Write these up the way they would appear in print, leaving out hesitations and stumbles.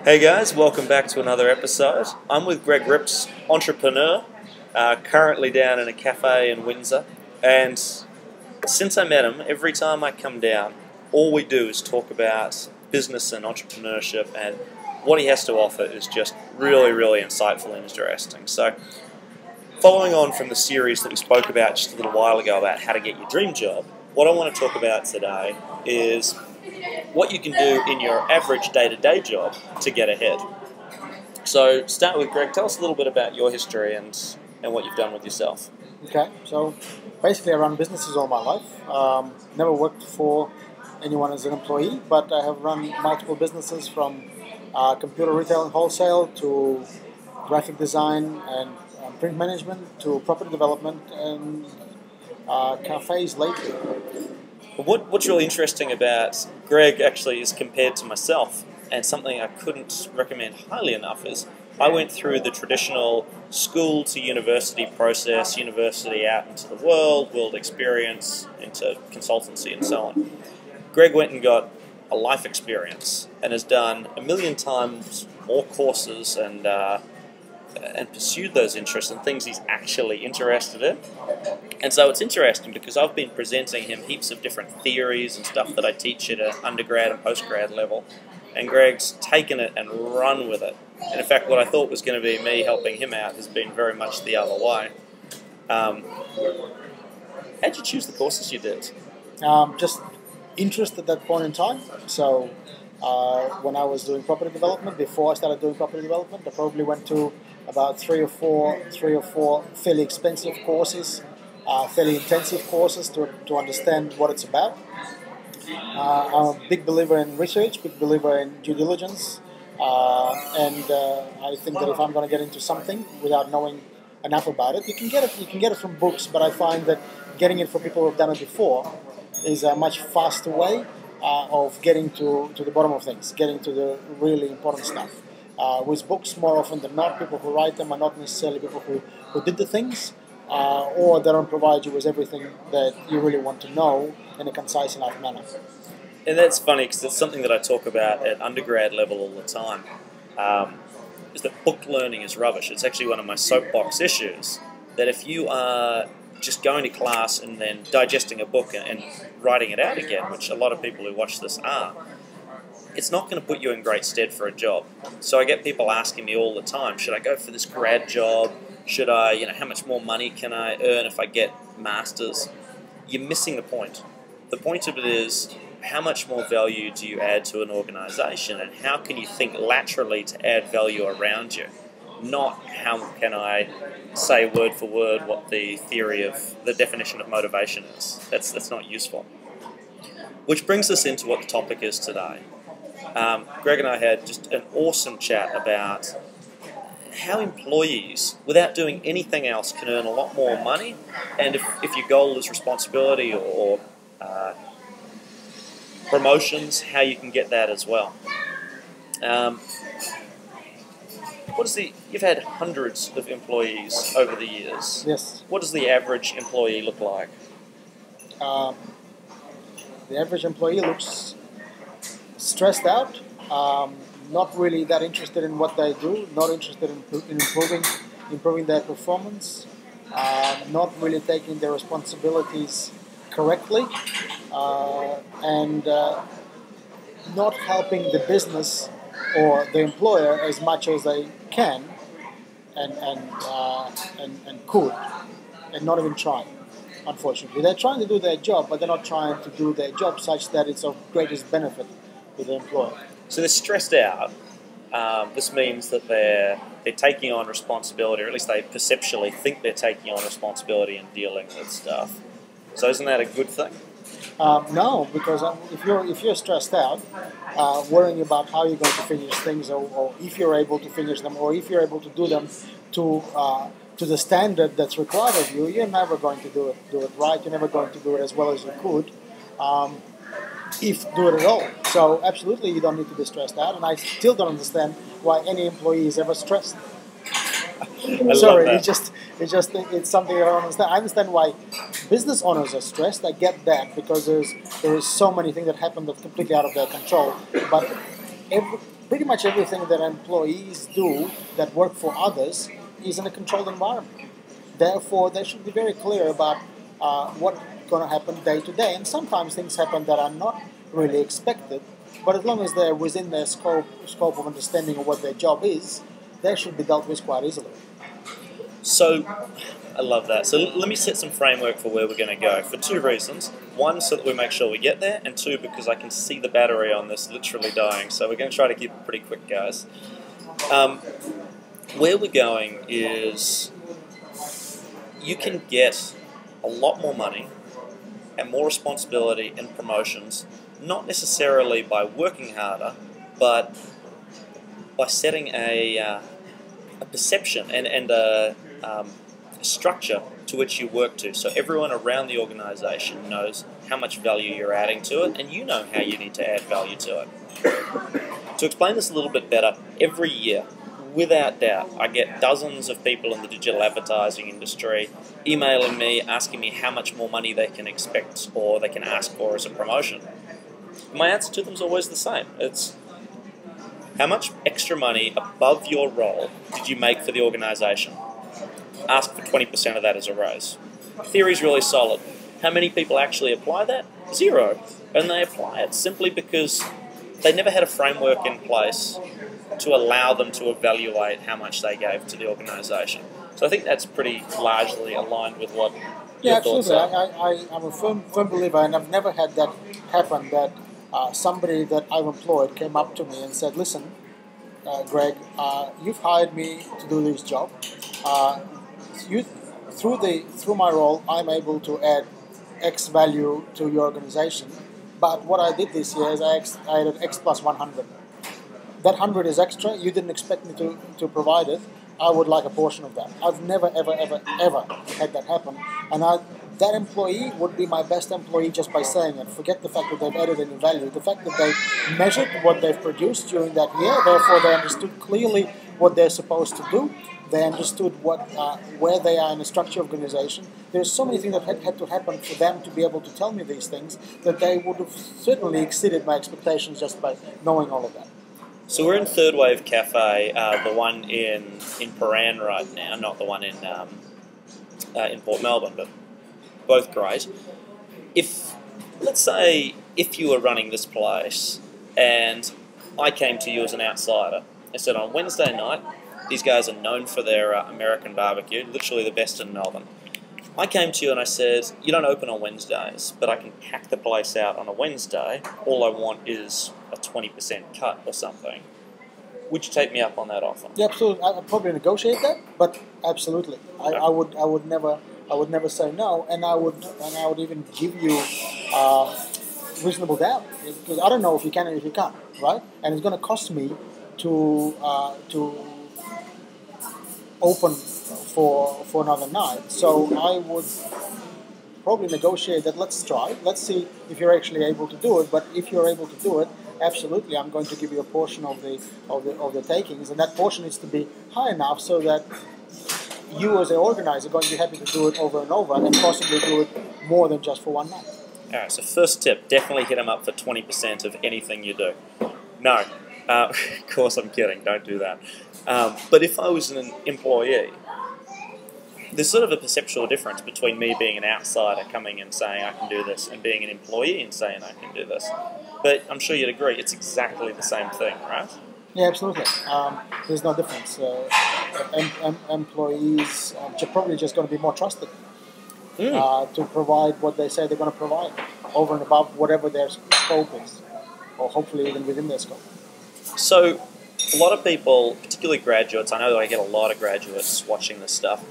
Hey guys, welcome back to another episode. I'm with Gre Rips, entrepreneur, currently down in a cafe in Windsor, and since I met him, every time I come down, all we do is talk about business and entrepreneurship, and what he has to offer is just really insightful and interesting. So, following on from the series that we spoke about just a little while ago about how to get your dream job, what I want to talk about today is what you can do in your average day-to-day job to get ahead. So start with Greg, tell us a little bit about your history and what you've done with yourself. Okay, so basically I run businesses all my life. Never worked for anyone as an employee, but I have run multiple businesses from computer retail and wholesale to graphic design and print management to property development and cafes lately. What's really interesting about Greg actually is compared to myself, and something I couldn't recommend highly enough is I went through the traditional school to university process, university out into the world experience, into consultancy and so on. Greg went and got a life experience and has done a million times more courses and pursued those interests and things he's actually interested in. And so it's interesting because I've been presenting him heaps of different theories and stuff that I teach at an undergrad and postgrad level, and Greg's taken it and run with it. And in fact, what I thought was going to be me helping him out has been very much the other way. How'd you choose the courses you did? Just interest at that point in time. So when I was doing property development, before I started doing property development, I probably went to about three or four fairly expensive courses, fairly intensive courses to understand what it's about. I'm a big believer in research, big believer in due diligence, and I think that if I'm going to get into something without knowing enough about it, you can get it from books, but I find that getting it from people who've done it before is a much faster way of getting to the bottom of things, getting to the really important stuff. With books, more often than not, people who write them are not necessarily people who did the things, or they don't provide you with everything that you really want to know in a concise enough manner. And that's funny because it's something that I talk about at undergrad level all the time, is that book learning is rubbish. It's actually one of my soapbox issues, that if you are just going to class and then digesting a book and writing it out again, which a lot of people who watch this are, it's not going to put you in great stead for a job. So I get people asking me all the time, should I go for this grad job? Should I, how much more money can I earn if I get masters? You're missing the point. The point of it is, how much more value do you add to an organization, and how can you think laterally to add value around you? Not how can I say word for word what the theory of the definition of motivation is. That's not useful. Which brings us into what the topic is today. Greg and I had just an awesome chat about how employees, without doing anything else, can earn a lot more money, and if your goal is responsibility or promotions, how you can get that as well. You've had hundreds of employees over the years. Yes. What does the average employee look like? The average employee looks stressed out, not really that interested in what they do, not interested in improving their performance, not really taking their responsibilities correctly, and not helping the business or the employer as much as they can and could, and not even trying. Unfortunately, they're trying to do their job, but they're not trying to do their job such that it's of greatest benefit to the employer. So they're stressed out. This means that they're taking on responsibility, or at least they perceptually think they're taking on responsibility and dealing with stuff. So isn't that a good thing? No, because if you're stressed out, worrying about how you're going to finish things, or if you're able to finish them, or if you're able to do them to the standard that's required of you, you're never going to do it right. You're never going to do it as well as you could, if do it at all. So absolutely, you don't need to be stressed out, and I still don't understand why any employee is ever stressed. Sorry, it's something I don't understand. I understand why business owners are stressed. I get that because there is so many things that happen that's completely out of their control. But pretty much everything that employees do that work for others is in a controlled environment. Therefore, they should be very clear about what's going to happen day to day. And sometimes things happen that are not really expected, but as long as they're within their scope of understanding of what their job is, they should be dealt with quite easily. So, I love that. So let me set some framework for where we're going to go for two reasons. One, so that we make sure we get there, and two, because I can see the battery on this literally dying. So we're going to try to keep it pretty quick, guys. Where we're going is you can get a lot more money and more responsibility and promotions, not necessarily by working harder, but by setting a perception and a structure to which you work to. So everyone around the organisation knows how much value you're adding to it, and you know how you need to add value to it. To explain this a little bit better, every year, without doubt, I get dozens of people in the digital advertising industry emailing me, asking me how much more money they can expect or they can ask for as a promotion. My answer to them is always the same. It's, how much extra money above your role did you make for the organisation? Ask for 20% of that as a raise. Theory's really solid. How many people actually apply that? 0. And they apply it simply because they never had a framework in place to allow them to evaluate how much they gave to the organisation. So I think that's pretty largely aligned with what your thoughts are. I'm a firm believer, and I've never had that happen, that somebody that I've employed came up to me and said, listen, Greg, you've hired me to do this job. Through my role, I'm able to add X value to your organization. But what I did this year is I added X plus 100. That 100 is extra. You didn't expect me to provide it. I would like a portion of that. I've never, ever, ever, ever had that happen. And that employee would be my best employee just by saying it. Forget the fact that they've added any value. The fact that they measured what they've produced during that year, therefore they understood clearly what they're supposed to do. They understood where they are in a structured organization. There's so many things that had to happen for them to be able to tell me these things that they would have certainly exceeded my expectations just by knowing all of that. So we're in Third Wave Cafe, the one in Paran right now, not the one in Port Melbourne, but both great. Let's say if you were running this place and I came to you as an outsider and said, on Wednesday night, these guys are known for their American barbecue, literally the best in Melbourne. I came to you and I said, you don't open on Wednesdays, but I can pack the place out on a Wednesday. All I want is a 20% cut or something. Would you take me up on that offer? Yeah, absolutely. I'd probably negotiate that, but absolutely. I would never say no, and I would even give you reasonable doubt, because I don't know if you can and if you can't, right? And it's going to cost me to open for another night. So I would probably negotiate that. Let's try. Let's see if you're actually able to do it. But if you're able to do it, absolutely, I'm going to give you a portion of the takings, and that portion needs to be high enough so that you, as an organizer, are going to be happy to do it over and over, and possibly do it more than just for one night. All right. So first tip: definitely hit them up for 20% of anything you do. No, of course I'm kidding. Don't do that. But if I was an employee, there's sort of a perceptual difference between me being an outsider coming and saying I can do this and being an employee and saying I can do this. But I'm sure you'd agree it's exactly the same thing, right? Yeah, absolutely. There's no difference. Employees are probably just going to be more trusted to provide what they say they're going to provide over and above whatever their scope is, or hopefully even within their scope. So a lot of people, particularly graduates, I know that I get a lot of graduates watching this stuff,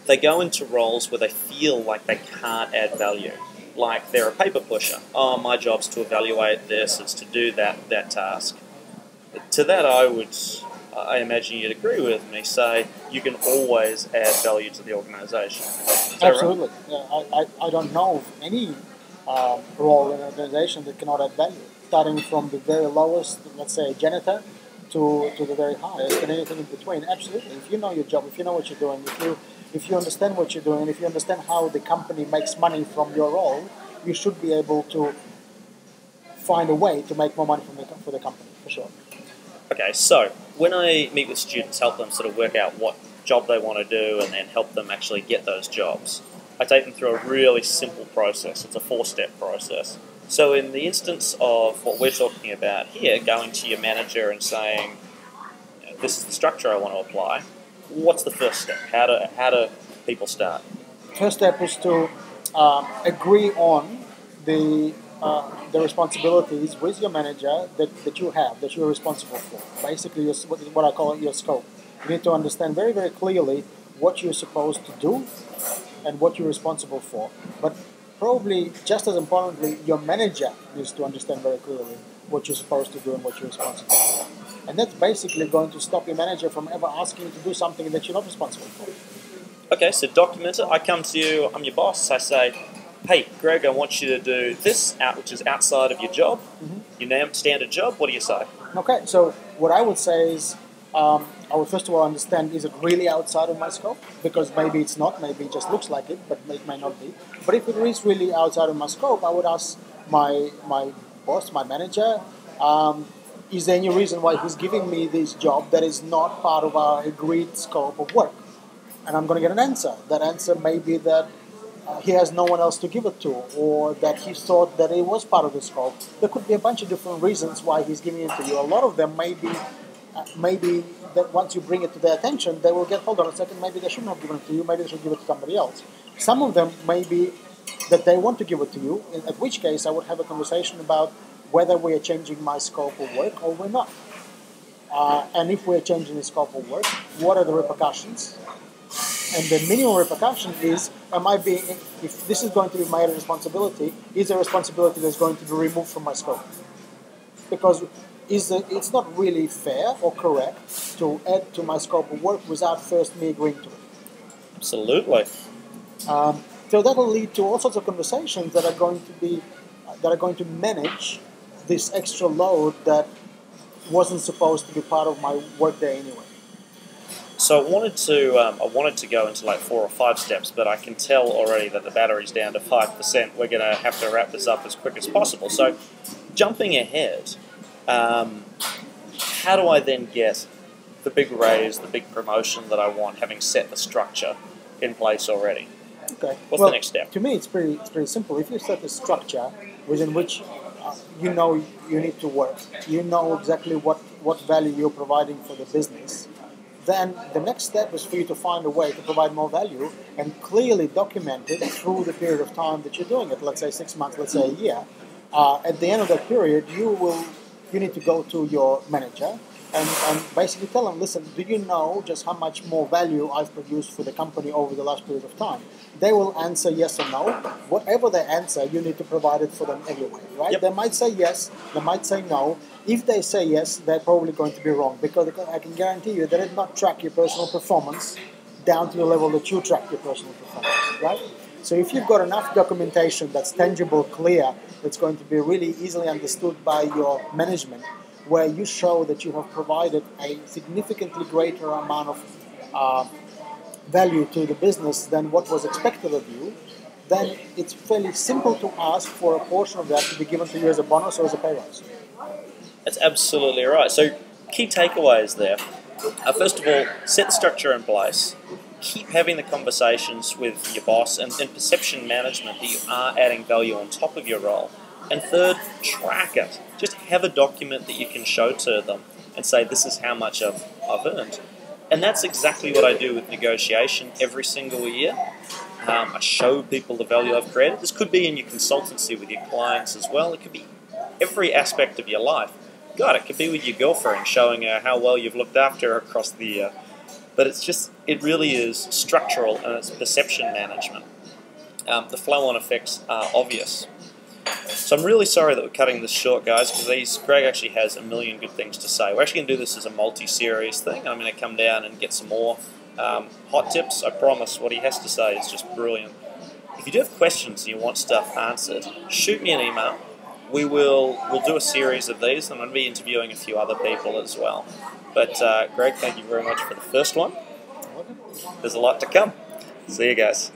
they go into roles where they feel like they can't add value. Like they're a paper pusher. Oh, my job's to evaluate this, it's to do that task. To that I imagine you'd agree with me, say you can always add value to the organisation. Absolutely. Right? Yeah, I don't know of any role in an organisation that cannot add value, starting from the very lowest, let's say janitor, to the very highest, and anything in between. Absolutely. If you know your job, if you know what you're doing, if you understand what you're doing, and if you understand how the company makes money from your role, you should be able to find a way to make more money for the company, for sure. Okay, so when I meet with students, help them sort of work out what job they want to do and then help them actually get those jobs, I take them through a really simple process. It's a 4-step process. So in the instance of what we're talking about here, going to your manager and saying, this is the structure I want to apply, what's the first step? How do people start? First step is to agree on the responsibilities with your manager that you have, that you're responsible for. Basically, what I call your scope. You need to understand very, very clearly what you're supposed to do and what you're responsible for. But probably just as importantly, your manager needs to understand very clearly what you're supposed to do and what you're responsible for. And that's basically going to stop your manager from ever asking you to do something that you're not responsible for. Okay, so document it. I come to you, I'm your boss, I say, hey, Greg, I want you to do this, which is outside of your job, your standard job. What do you say? Okay, so what I would say is, I would first of all understand, is it really outside of my scope? Because maybe it's not, maybe it just looks like it, but it may not be. But if it is really outside of my scope, I would ask my boss, my manager, is there any reason why he's giving me this job that is not part of our agreed scope of work? And I'm going to get an answer. That answer may be that he has no one else to give it to, or that he thought that it was part of the scope. There could be a bunch of different reasons why he's giving it to you. A lot of them may be that once you bring it to their attention, they will get, hold on a second, maybe they shouldn't have given it to you, maybe they should give it to somebody else. Some of them may be that they want to give it to you, at which case I would have a conversation about whether we are changing my scope of work or we're not. And if we're changing the scope of work, what are the repercussions? And the minimum repercussion is, if this is going to be my responsibility, is a responsibility that's going to be removed from my scope? Because it's not really fair or correct to add to my scope of work without first me agreeing to it. Absolutely. So that will lead to all sorts of conversations that are going to manage this extra load that wasn't supposed to be part of my workday anyway. So I wanted to go into like 4 or 5 steps, but I can tell already that the battery's down to 5%. We're going to have to wrap this up as quick as possible. So jumping ahead, how do I then get the big raise, the big promotion that I want, having set the structure in place already? Okay. What's the next step? To me, it's pretty simple. If you set a structure within which you know you need to work, you know exactly what value you're providing for the business, then the next step is for you to find a way to provide more value and clearly document it through the period of time that you're doing it. Let's say 6 months, let's say a year. At the end of that period, you need to go to your manager and basically tell them, listen, do you know just how much more value I've produced for the company over the last period of time? They will answer yes or no. Whatever they answer, you need to provide it for them anyway, right? Yep. They might say yes, they might say no. If they say yes, they're probably going to be wrong, because I can guarantee you they did not track your personal performance down to the level that you track your personal performance, right? So if you've got enough documentation that's tangible, clear, that's going to be really easily understood by your management, where you show that you have provided a significantly greater amount of value to the business than what was expected of you, then it's fairly simple to ask for a portion of that to be given to you as a bonus or as a pay rise. That's absolutely right. So key takeaways there. First of all, set the structure in place. Keep having the conversations with your boss and perception management that you are adding value on top of your role. And third, track it. Just have a document that you can show to them and say, this is how much I've earned. And that's exactly what I do with negotiation every single year. I show people the value I've created. This could be in your consultancy with your clients as well. It could be every aspect of your life. God, it could be with your girlfriend, showing her how well you've looked after her across the year. But it really is structural, and it's perception management. The flow-on effects are obvious. So I'm really sorry that we're cutting this short, guys, because Greg actually has a million good things to say. We're actually going to do this as a multi-series thing. I'm going to come down and get some more hot tips. I promise what he has to say is just brilliant. If you do have questions and you want stuff answered, shoot me an email. We'll do a series of these, and I'm going to be interviewing a few other people as well. But Greg, thank you very much for the first one. There's a lot to come. See you guys.